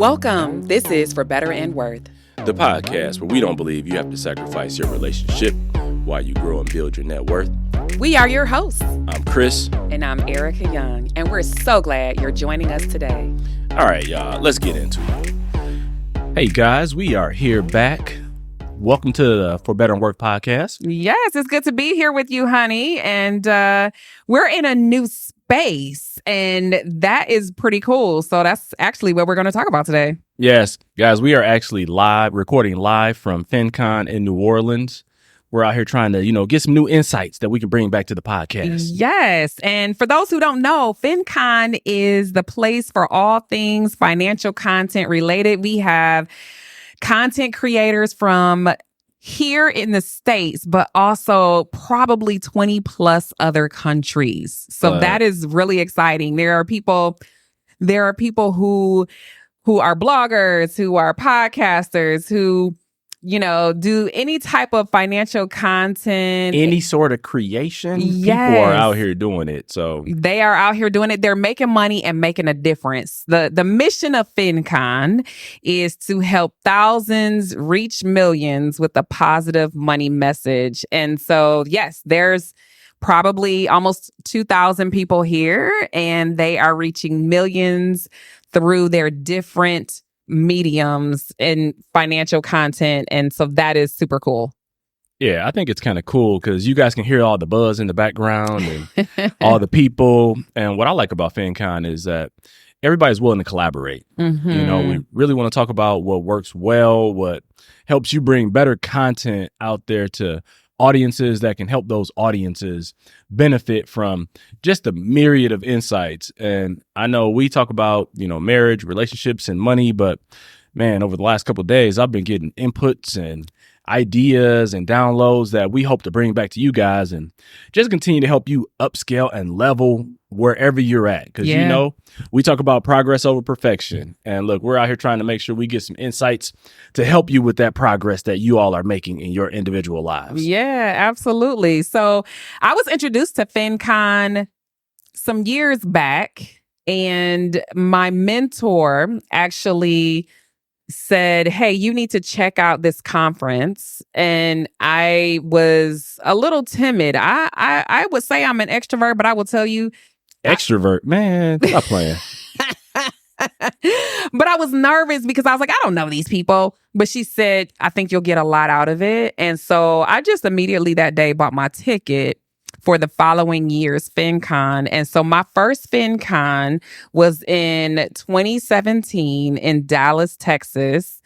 Welcome. This is For Better and Worth, the podcast where we don't believe you have to sacrifice your relationship while you grow and build your net worth. We are your hosts. I'm Chris. And I'm Ericka Young, and we're so glad you're joining us today. All right, y'all, let's get into it. Hey, guys, we are here back. Welcome to the For Better and Worth podcast. Yes, it's good to be here with you, honey. And we're in a new space, and that is pretty cool. So that's actually what we're going to talk about today. Yes, guys, we are actually recording live from FinCon in New Orleans. We're out here trying to, get some new insights that we can bring back to the podcast. Yes. And for those who don't know, FinCon is the place for all things financial content related. We have content creators from here in the States, but also probably 20 plus other countries. So that is really exciting. There are people who are bloggers, who are podcasters, who do any type of financial content. Any sort of creation. Yes. People are out here doing it. So they are out here doing it. They're making money and making a difference. The mission of FinCon is to help thousands reach millions with a positive money message. And so, yes, there's probably almost 2,000 people here, and they are reaching millions through their different mediums and financial content. And so that is super cool. Yeah, I think it's kind of cool because you guys can hear all the buzz in the background and all the people. And what I like about FinCon is that everybody's willing to collaborate. Mm-hmm. We really want to talk about what works well, what helps you bring better content out there to audiences that can help those audiences benefit from just a myriad of insights. And I know we talk about, marriage, relationships, and money, but man, over the last couple of days, I've been getting inputs and ideas and downloads that we hope to bring back to you guys and just continue to help you upscale and level wherever you're at. Because, we talk about progress over perfection. And look, we're out here trying to make sure we get some insights to help you with that progress that you all are making in your individual lives. Yeah, absolutely. So I was introduced to FinCon some years back, and my mentor actually said, hey, you need to check out this conference. And I was a little timid. I would say I'm an extrovert, but I will tell you. Extrovert, man, stop playing. But I was nervous because I was like, I don't know these people. But she said, I think you'll get a lot out of it. And so I just immediately that day bought my ticket for the following year's FinCon. And so my first FinCon was in 2017 in Dallas, Texas.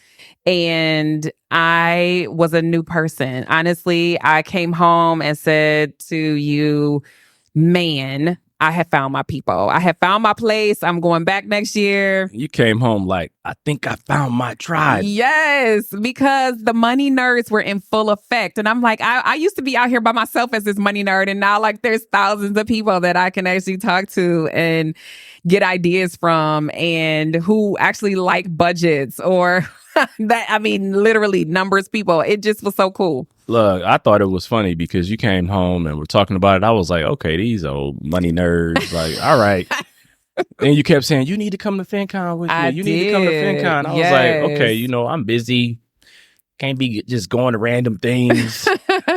And I was a new person. Honestly, I came home and said to you, man, I have found my people. I have found my place. I'm going back next year. You came home like, I think I found my tribe. Yes, because the money nerds were in full effect. And I'm like, I used to be out here by myself as this money nerd. And now there's thousands of people that I can actually talk to and get ideas from, and who actually like budgets or literally numbers people. It just was so cool. Look, I thought it was funny because you came home and we're talking about it. I was like, okay, these old money nerds. Like, all right. And you kept saying, you need to come to FinCon with me. You need to come to FinCon. I was like, okay, I'm busy. Can't be just going to random things.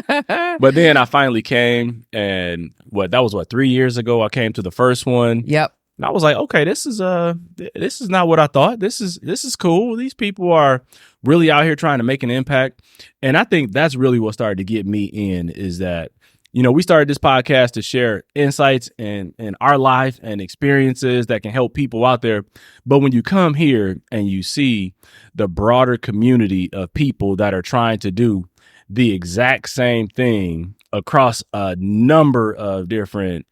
But then I finally came, and that was 3 years ago. I came to the first one. Yep. And I was like, okay, this is not what I thought. This is cool. These people are really out here trying to make an impact. And I think that's really what started to get me in, is that, we started this podcast to share insights in our life and experiences that can help people out there. But when you come here and you see the broader community of people that are trying to do the exact same thing across a number of different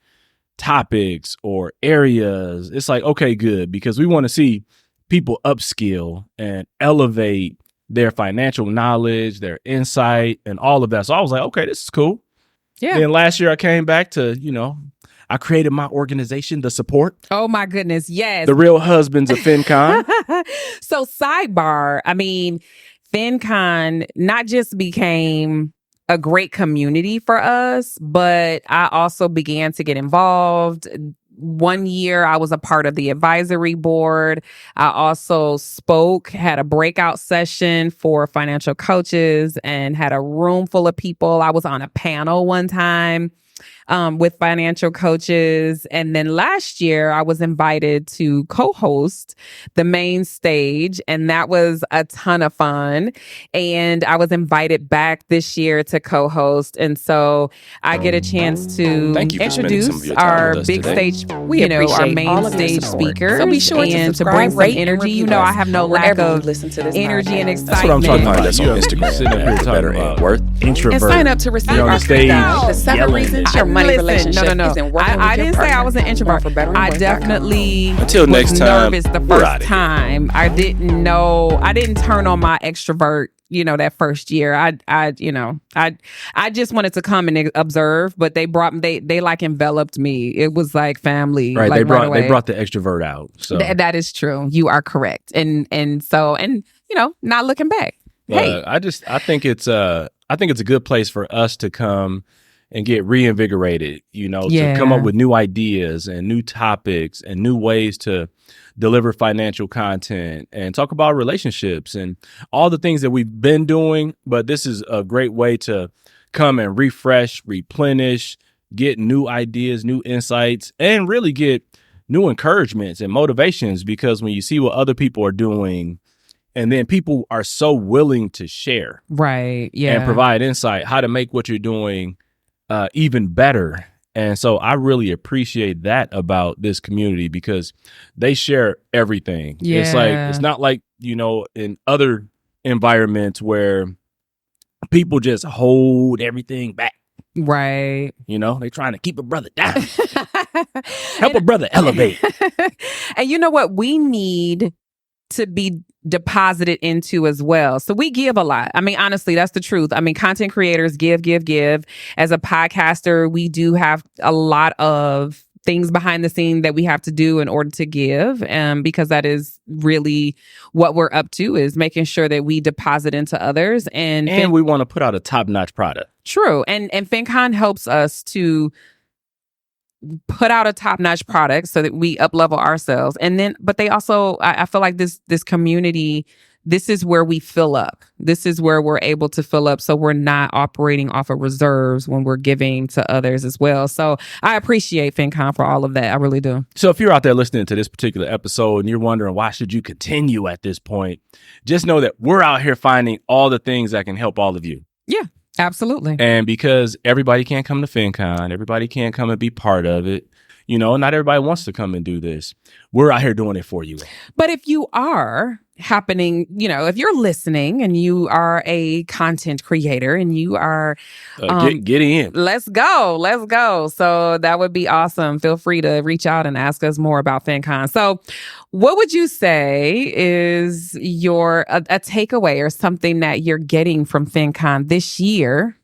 topics or areas, it's like, okay, good, because we want to see people upskill and elevate their financial knowledge, their insight, and all of that. So I was like, okay, this is cool. Yeah. Then last year I came back to, I created my organization, The Support. Oh my goodness, yes. The Real Husbands of FinCon. So sidebar, FinCon not just became a great community for us, but I also began to get involved one year I was a part of the advisory board. I also had a breakout session for financial coaches and had a room full of people. I was on a panel one time with financial coaches. And then last year, I was invited to co-host the main stage, and that was a ton of fun. And I was invited back this year to co-host. And so I get a chance to introduce our big stage, our main stage speaker. So be sure and to bring some rate, energy. You know, I have no lack of energy and excitement. That's what I'm talking about. That's on Instagram. Sitting up here talking about worth. And sign up to receive our stage, the 7 reasons your money relationship no. isn't working with I your didn't say I was an introvert. I definitely was nervous the first time. I didn't turn on my extrovert, that first year. I just wanted to come and observe, but they like enveloped me. It was like family. Right. Like they brought the extrovert out. So that is true. You are correct. And not looking back. Hey, I think it's a good place for us to come and get reinvigorated, to come up with new ideas and new topics and new ways to deliver financial content and talk about relationships and all the things that we've been doing. But this is a great way to come and refresh, replenish, get new ideas, new insights, and really get new encouragements and motivations, because when you see what other people are doing, and then people are so willing to share, right, and provide insight, how to make what you're doing even better. And so I really appreciate that about this community, because they share everything. Yeah. It's not like, in other environments where people just hold everything back. Right. They're trying to keep a brother down. Help a brother elevate. And you know what? We need to be deposited into as well. So we give a lot. I mean, honestly, that's the truth. I mean, content creators give. As a podcaster, we do have a lot of things behind the scene that we have to do in order to give, because that is really what we're up to, is making sure that we deposit into others. And we want to put out a top-notch product. True. And FinCon helps us to put out a top-notch product so that we up-level ourselves. And then, but they also, I feel like this community, this is where we fill up. This is where we're able to fill up, so we're not operating off of reserves when we're giving to others as well. So I appreciate FinCon for all of that. I really do. So if you're out there listening to this particular episode and you're wondering, why should you continue at this point? Just know that we're out here finding all the things that can help all of you. Yeah. Absolutely. And because everybody can't come to FinCon, everybody can't come and be part of it. Not everybody wants to come and do this. We're out here doing it for you. But if you are if you're listening and you are a content creator and you are get in. Let's go. So that would be awesome. Feel free to reach out and ask us more about FinCon. So what would you say is a takeaway or something that you're getting from FinCon this year?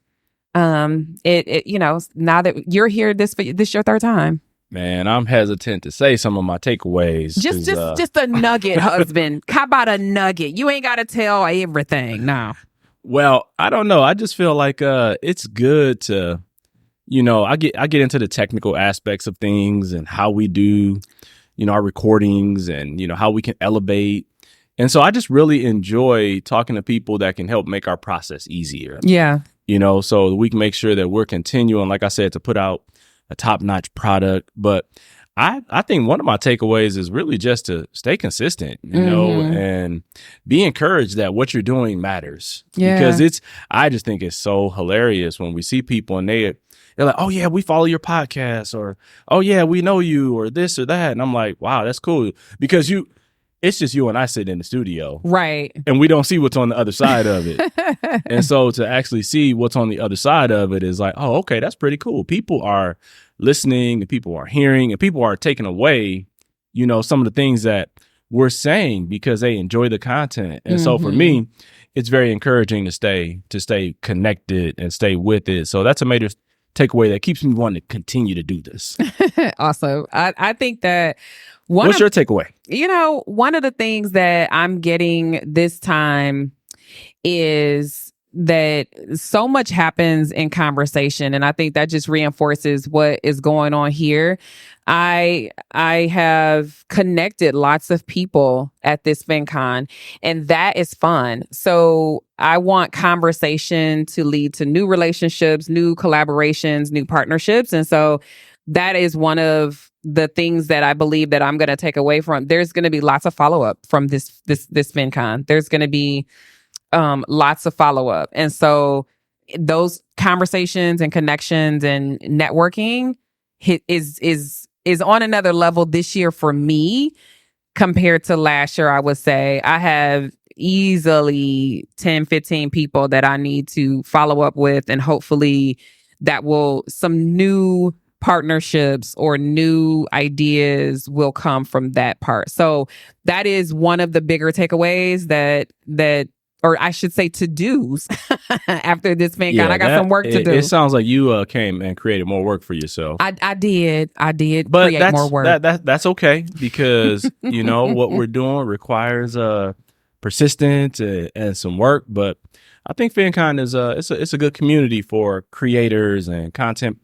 Now that you're here, this your third time. Man, I'm hesitant to say some of my takeaways. Just a nugget, husband. How about a nugget? You ain't got to tell everything now. Well, I don't know. I just feel like it's good to, I get into the technical aspects of things and how we do, our recordings and, how we can elevate. And so I just really enjoy talking to people that can help make our process easier. Yeah. So we can make sure that we're continuing, like I said, to put out a top-notch product. But I think one of my takeaways is really just to stay consistent, and be encouraged that what you're doing matters. Yeah. Because I just think it's so hilarious when we see people and they're like, oh yeah, we follow your podcast, or oh yeah, we know you, or this or that. And I'm like, wow, that's cool. Because it's just you and I sitting in the studio. Right. And we don't see what's on the other side of it. And so to actually see what's on the other side of it is like, oh, okay, that's pretty cool. People are listening, and people are hearing, and people are taking away, some of the things that we're saying because they enjoy the content. And so for me, it's very encouraging to stay connected and stay with it. So that's a major takeaway that keeps me wanting to continue to do this. Awesome. I think that what's your takeaway? One of the things that I'm getting this time is that so much happens in conversation, and I think that just reinforces what is going on here. I have connected lots of people at this FinCon, and that is fun. So I want conversation to lead to new relationships, new collaborations, new partnerships. And so that is one of the things that I believe that I'm going to take away from. There's going to be lots of follow-up from this FinCon. There's going to be lots of follow-up. And so those conversations and connections and networking is on another level this year for me compared to last year. I would say I have easily 10, 15 people that I need to follow up with, and hopefully that will, some new partnerships or new ideas will come from that part. So that is one of the bigger takeaways that or I should say to-dos after this FinCon. Yeah, I got some work to do. It sounds like you came and created more work for yourself. I did But create more work. That's okay, because you know what we're doing requires persistence and some work. But I think FinCon is it's a good community for creators and content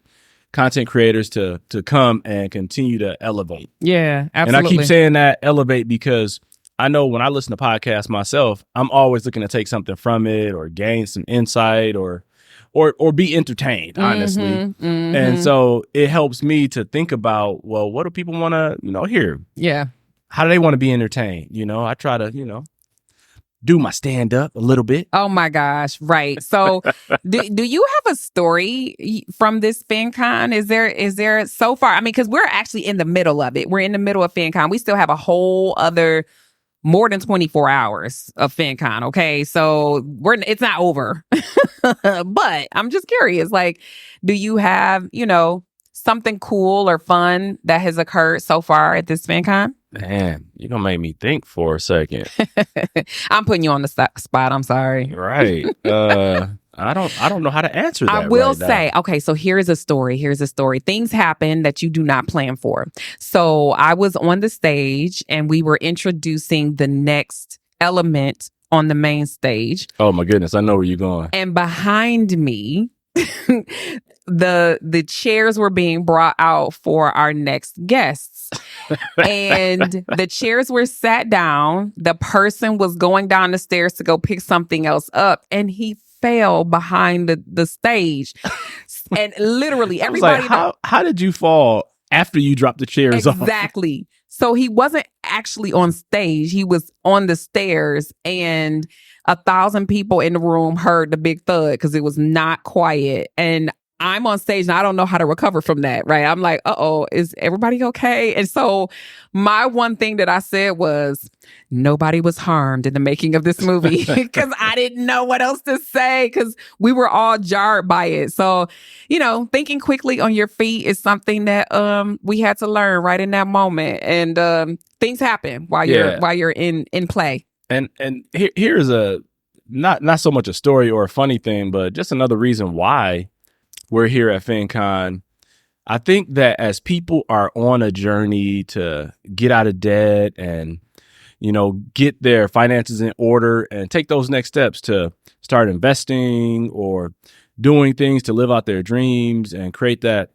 creators to come and continue to elevate. Yeah, absolutely. And I keep saying that, elevate, because I know when I listen to podcasts myself, I'm always looking to take something from it or gain some insight or be entertained, honestly. Mm-hmm. And so it helps me to think about, well, what do people want to, hear? Yeah. How do they want to be entertained? I try to, do my stand up a little bit. Oh my gosh. Right. So do you have a story from this FinCon? Is there so far? I mean, because we're actually in the middle of it. We're in the middle of FinCon. We still have a whole other more than 24 hours of FinCon. Okay. So it's not over, but I'm just curious, like, do you have, something cool or fun that has occurred so far at this FinCon? Man, you're going to make me think for a second. I'm putting you on the spot. I'm sorry. Right. I don't know how to answer that. I will right now. say, okay, so here's a story. Things happen that you do not plan for. So I was on the stage and we were introducing the next element on the main stage. Oh my goodness, I know where you're going. And behind me, the chairs were being brought out for our next guests. And the chairs were sat down. The person was going down the stairs to go pick something else up, and he fell behind the stage. And literally everybody, like, how did you fall after you dropped the chairs off? Exactly. So he wasn't actually on stage. He was on the stairs, and 1,000 people in the room heard the big thud because it was not quiet. And I'm on stage and I don't know how to recover from that, right? I'm like, uh-oh, is everybody okay? And so my one thing that I said was, nobody was harmed in the making of this movie, because I didn't know what else to say, because we were all jarred by it. So, thinking quickly on your feet is something that we had to learn right in that moment. And things happen while you're in play. And here's a not so much a story or a funny thing, but just another reason why we're here at FinCon. I think that as people are on a journey to get out of debt and, get their finances in order and take those next steps to start investing or doing things to live out their dreams and create that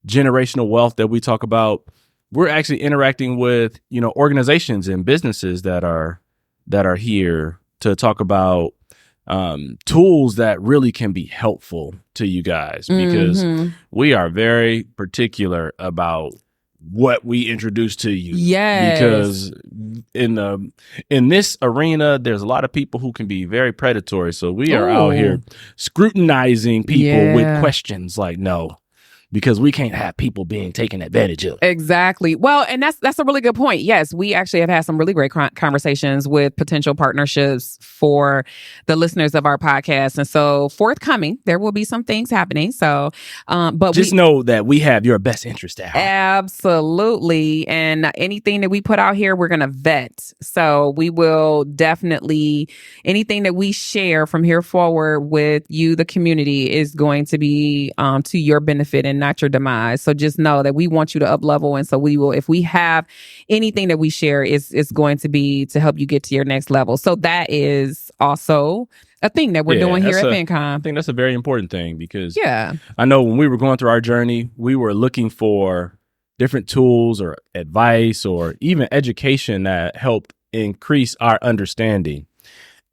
generational wealth that we talk about, we're actually interacting with, organizations and businesses that are here to talk about tools that really can be helpful to you guys, because we are very particular about what we introduce to you. Yes. Because in this arena, there's a lot of people who can be very predatory. So we are out here scrutinizing people with questions like, no, because we can't have people being taken advantage of. Exactly. Well, and that's a really good point. Yes, we actually have had some really great conversations with potential partnerships for the listeners of our podcast. And so forthcoming, there will be some things happening. So, but just know that we have your best interest at heart. Absolutely. And anything that we put out here, we're going to vet. So we will definitely, anything that we share from here forward with you, the community, is going to be to your benefit and not your demise. So just know that we want you to up level. And so we will, if we have anything that we share, is going to be to help you get to your next level. So that is also a thing that we're doing here at I FinCon. think that's a very important thing because Yeah. I know when we were going through our journey, we were looking for different tools or advice or even education that helped increase our understanding.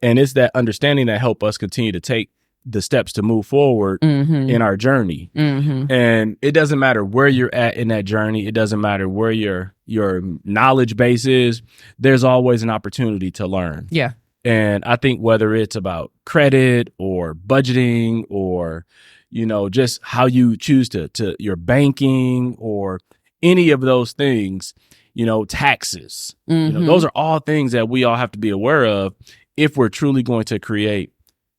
And it's that understanding that help us continue to take the steps to move forward in our journey. And it doesn't matter where you're at in that journey. It doesn't matter where your knowledge base is. There's always an opportunity to learn. Yeah. And I think whether it's about credit or budgeting or, just how you choose to your banking or any of those things, taxes, those are all things that we all have to be aware of if we're truly going to create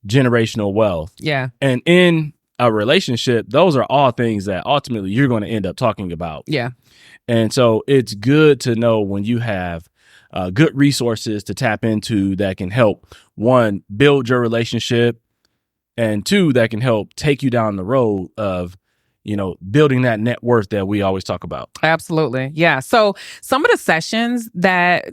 generational wealth. Yeah. And in a relationship, those are all things that ultimately you're going to end up talking about. Yeah. And so it's good to know when you have good resources to tap into that can help, one, build your relationship, and two, that can help take you down the road of building that net worth that we always talk about. Absolutely. Yeah. So some of the sessions that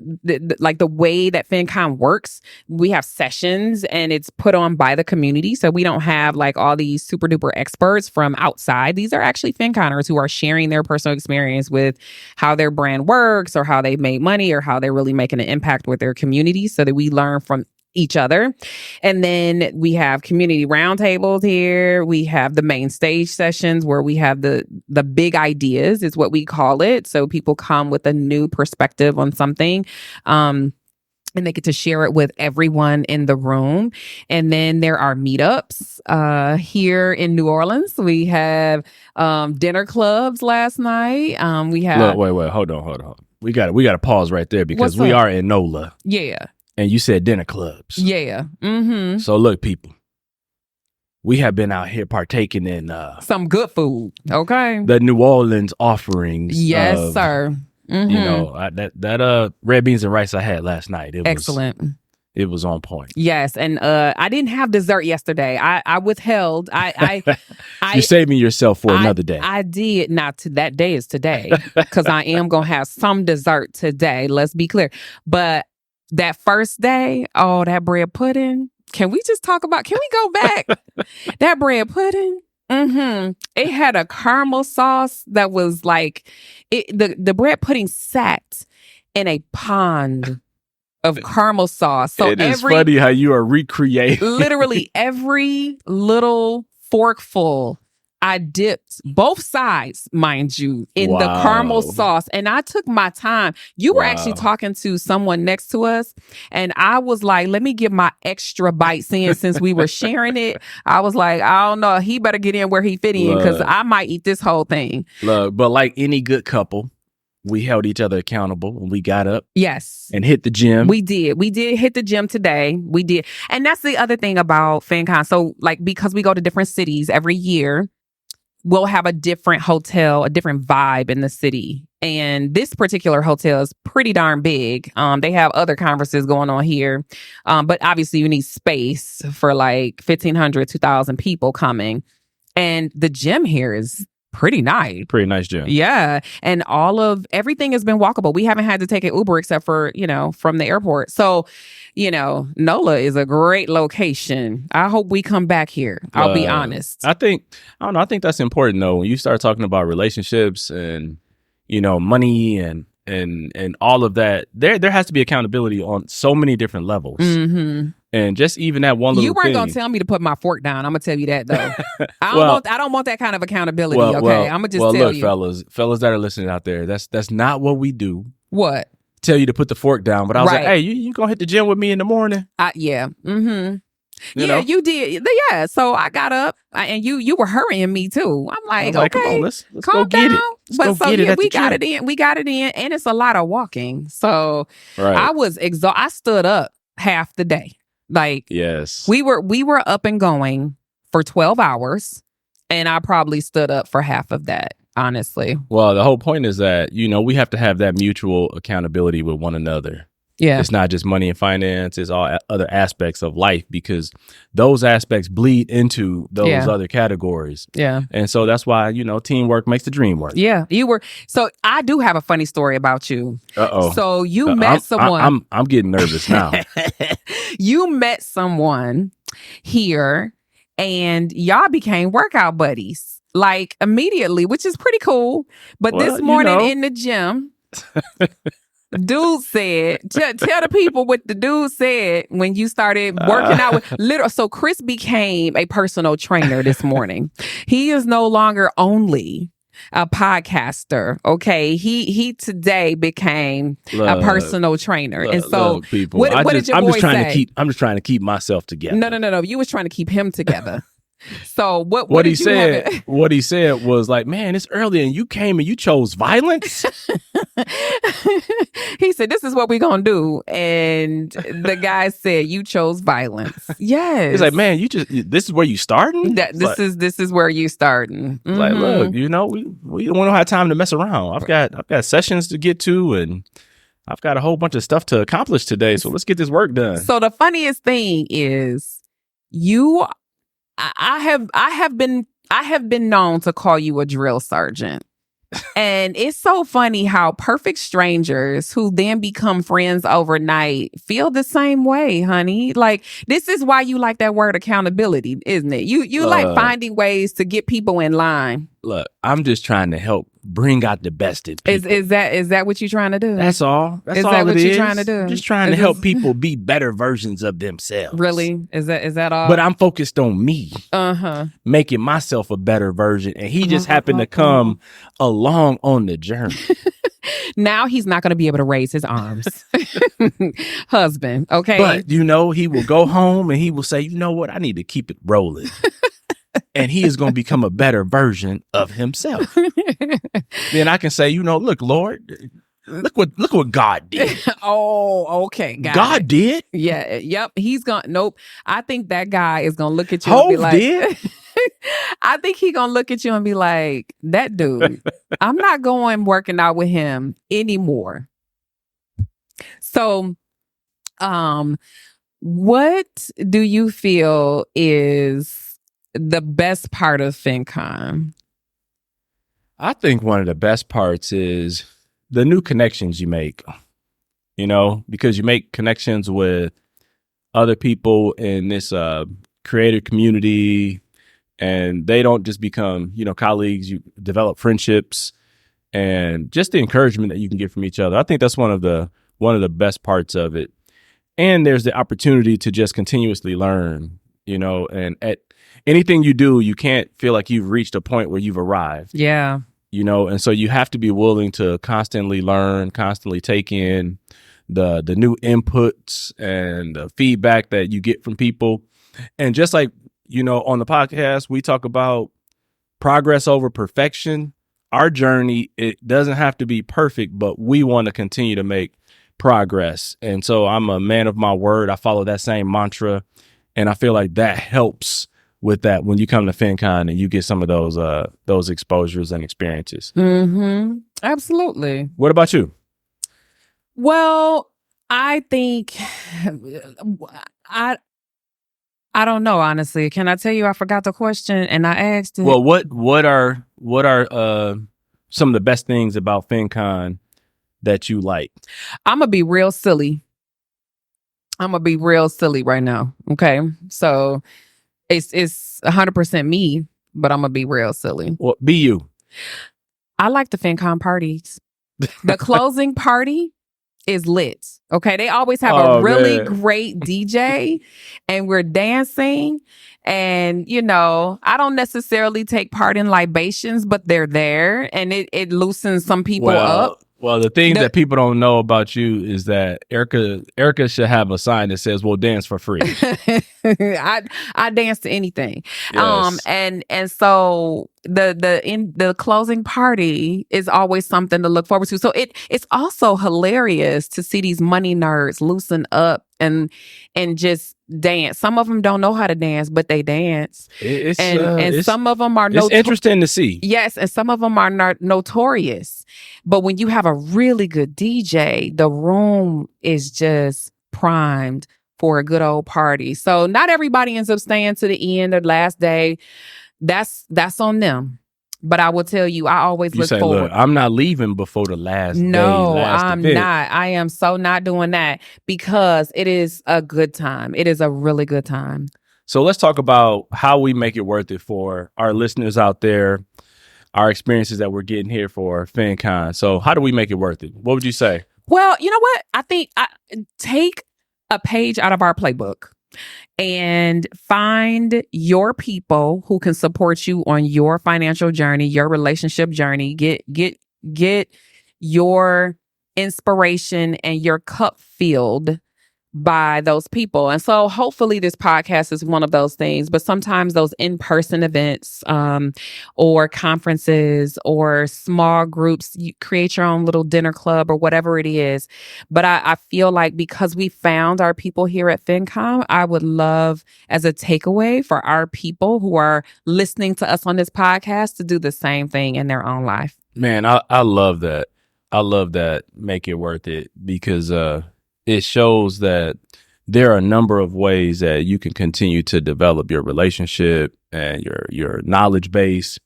like the way that FinCon works, we have sessions and it's put on by the community. So we don't have like all these super duper experts from outside. These are actually FinConners who are sharing their personal experience with how their brand works or how they've made money or how they're really making an impact with their community so that we learn from each other. And then we have community roundtables here. We have the main stage sessions where we have the big ideas is what we call it. So people come with a new perspective on something. And they get to share it with everyone in the room. And then there are meetups here in New Orleans. We have dinner clubs last night. We have Wait, hold on. We got to pause right there because we are in NOLA. Yeah. And you said dinner clubs. Yeah. So look, people, we have been out here partaking in some good food. Okay. The New Orleans offerings. Yes, sir. That red beans and rice I had last night. It excellent. It was on point. Yes, and I didn't have dessert yesterday. I withheld. You're saving yourself for another day. I did. Not to that day is today because I am gonna have some dessert today. Let's be clear, but. That first day, that bread pudding. Can we go back? That bread pudding. It had a caramel sauce that was like, the bread pudding sat in a pond of caramel sauce. So it is funny how you are recreating. Literally every little forkful, I dipped both sides, mind you, in the caramel sauce. And I took my time. You were actually talking to someone next to us. And I was like, let me get my extra bites in since we were sharing it. I was like, I don't know. He better get in where he fit in because I might eat this whole thing. Look, but like any good couple, we held each other accountable when we got up. Yes. And hit the gym. We did. We did hit the gym today. We did. And that's the other thing about FinCon. So like, because we go to different cities every year, we'll have a different hotel, a different vibe in the city. And this particular hotel is pretty darn big. They have other conferences going on here. But obviously you need space for like 1,500, 2,000 people coming. And the gym here is pretty nice. Pretty nice gym. Yeah. And everything has been walkable. We haven't had to take an Uber except for, from the airport. So, NOLA is a great location. I hope we come back here. I'll be honest. I think that's important though. When you start talking about relationships and, money and all of that, there has to be accountability on so many different levels. And just even that one little You weren't thing. going to tell me to put my fork down. I'm going to tell you that, though. I don't want that kind of accountability, okay? I'm going to just tell look, you. fellas that are listening out there, that's not what we do. What? Tell you to put the fork down. But I was like, hey, you going to hit the gym with me in the morning? Yeah. You Yeah, know? you did. Yeah. So I got up and you were hurrying me too. I'm like, okay, come on, let's calm go get down. it. Let's go get it at we the got gym. it in. We got it in. And it's a lot of walking. So Right. I was exhausted. I stood up half the day. Like, Yes. we were up and going for 12 hours. And I probably stood up for half of that, honestly. Well, the whole point is that, we have to have that mutual accountability with one another. Yeah. It's not just money and finance, it's all other aspects of life because those aspects bleed into those other categories. Yeah. And so that's why, teamwork makes the dream work. Yeah. So I do have a funny story about you. Uh-oh. So you met someone. I'm getting nervous now. You met someone here, and y'all became workout buddies like immediately, which is pretty cool. But Well, this morning you know. in the gym, dude said, tell the people what the dude said when you started working out with literal. So Chris became a personal trainer this morning. He is no longer only a podcaster. Okay. He today became a personal trainer. And so people, what did your boy say? I'm just trying to keep myself together. No. You was trying to keep him together. So what he did you said? have What he said was like, man, it's early and you came and you chose violence. He said, this is what we're going to do. And the guy said, you chose violence. Yes. He's like, man, this is where you starting? This is where you starting. Mm-hmm. Like, look, you know, we don't have time to mess around. I've got sessions to get to, and I've got a whole bunch of stuff to accomplish today. So let's get this work done. So the funniest thing is I have been known to call you a drill sergeant. And it's so funny how perfect strangers who then become friends overnight feel the same way, honey. Like, this is why you like that word accountability, isn't it? You like finding ways to get people in line. Look, I'm just trying to help bring out the best in people. Is that what you're trying to do? That's all. Is that what you're trying to do? I'm just trying to help people be better versions of themselves. Really? Is that all? But I'm focused on me. Making myself a better version. And he just happened to come along on the journey. Now he's not going to be able to raise his arms. Husband, okay? But, you know, he will go home and he will say, you know what? I need to keep it rolling. And he is going to become a better version of himself. Then I can say, you know, look, Lord, look what God did. Oh, okay. God did? Yeah. Yep. He's going, nope. I think that guy is going to look at you and be like, did? I think he's going to look at you and be like, that dude, I'm not going working out with him anymore. So, what do you feel is the best part of FinCon? I think one of the best parts is the new connections you make, you know, because you make connections with other people in this creative community, and they don't just become, you know, colleagues. You develop friendships and just the encouragement that you can get from each other. I think that's one of the best parts of it. And there's the opportunity to just continuously learn, you know, and at anything you do, you can't feel like you've reached a point where you've arrived. Yeah. You know, and so you have to be willing to constantly learn, constantly take in the new inputs and the feedback that you get from people. And just like, you know, on the podcast, we talk about progress over perfection. Our journey, it doesn't have to be perfect, but we want to continue to make progress. And so I'm a man of my word. I follow that same mantra. And I feel like that helps with that when you come to FinCon and you get some of those exposures and experiences. Mm-hmm. Absolutely. What about you? Well, I think I don't know, honestly. Can I tell you I forgot the question and I asked it? Well, what are some of the best things about FinCon that you like? I'm gonna be real silly. Right now. Okay. So it's 100% me, but I'm gonna be real silly. Well, be you. I like the FinCon parties. The closing party is lit. Okay. They always have a really great DJ and we're dancing. And, you know, I don't necessarily take part in libations, but they're there and it loosens some people up. Well, the thing that people don't know about you is that Ericka should have a sign that says, "We'll dance for free." I dance to anything. Yes. And so the closing party is always something to look forward to. So it's also hilarious to see these money nerds loosen up and just dance. Some of them don't know how to dance, but they dance. And some of them are it's interesting to see. Yes, and some of them are not notorious. But when you have a really good DJ, the room is just primed for a good old party. So not everybody ends up staying to the end or last day. That's on them. But I will tell you, I always look forward. Look, I'm not leaving before the last day. No, I'm not. I am so not doing that because it is a good time. It is a really good time. So let's talk about how we make it worth it for our listeners out there, our experiences that we're getting here for FinCon. So how do we make it worth it? What would you say? Well, you know what? I think take a page out of our playbook and find your people who can support you on your financial journey, your relationship journey. Get your inspiration and your cup filled by those people. And so hopefully this podcast is one of those things, but sometimes those in-person events or conferences or small groups, you create your own little dinner club or whatever it is. But I feel like because we found our people here at FinCon, I would love as a takeaway for our people who are listening to us on this podcast to do the same thing in their own life. Man, I love that. I love that. Make it worth it, because it shows that there are a number of ways that you can continue to develop your relationship and your knowledge base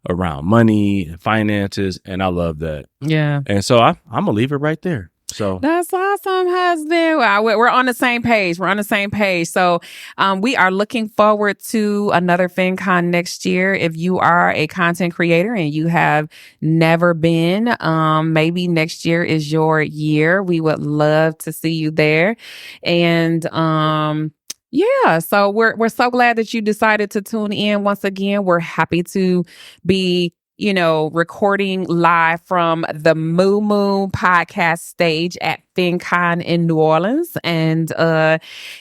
around money and finances. And I love that. Yeah. And so I'm going to leave it right there. So that's awesome, husband. We're on the same page. So we are looking forward to another FinCon next year. If you are a content creator and you have never been, maybe next year is your year. We would love to see you there. And yeah, so we're so glad that you decided to tune in once again. We're happy to be recording live from the Moo Moo podcast stage at FinCon in New Orleans. And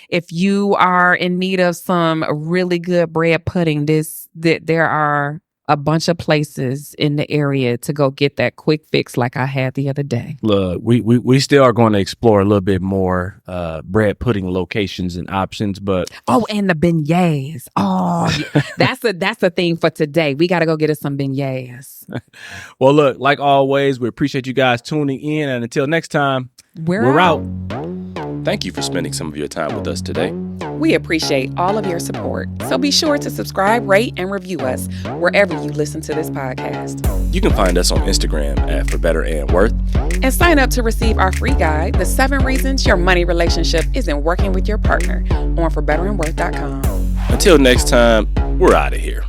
if you are in need of some really good bread pudding, there are a bunch of places in the area to go get that quick fix like I had the other day. Look, we still are going to explore a little bit more bread pudding locations and options, but and the beignets. That's the thing for today. We got to go get us some beignets. Well, look, like always, we appreciate you guys tuning in, and until next time, we're out. Thank you for spending some of your time with us today. We appreciate all of your support. So be sure to subscribe, rate, and review us wherever you listen to this podcast. You can find us on Instagram at For Better and Worth. And sign up to receive our free guide, The 7 Reasons Your Money Relationship Isn't Working with Your Partner, on ForBetterandWorth.com. Until next time, we're out of here.